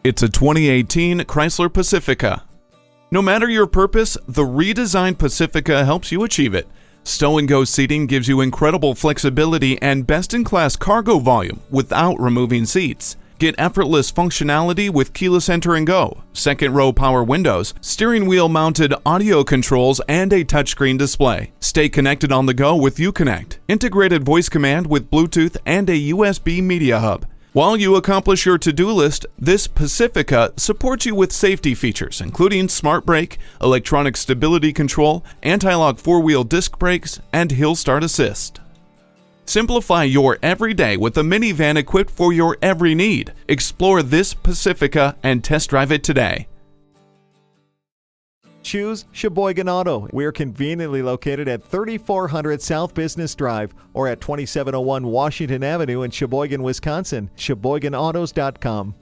It's a 2018 Chrysler Pacifica. No matter your purpose, the redesigned Pacifica helps you achieve it. Stow-and-go seating gives you incredible flexibility and best-in-class cargo volume without removing seats. Get effortless functionality with keyless enter and go, second-row power windows, steering wheel-mounted audio controls, and a touchscreen display. Stay connected on the go with Uconnect, integrated voice command with Bluetooth and a USB media hub. While you accomplish your to-do list, this Pacifica supports you with safety features, including smart brake, electronic stability control, anti-lock four-wheel disc brakes, and hill start assist. Simplify your everyday with a minivan equipped for your every need. Explore this Pacifica and test drive it today. Choose Sheboygan Auto. We're conveniently located at 3400 South Business Drive or at 2701 Washington Avenue in Sheboygan, Wisconsin. SheboyganAutos.com.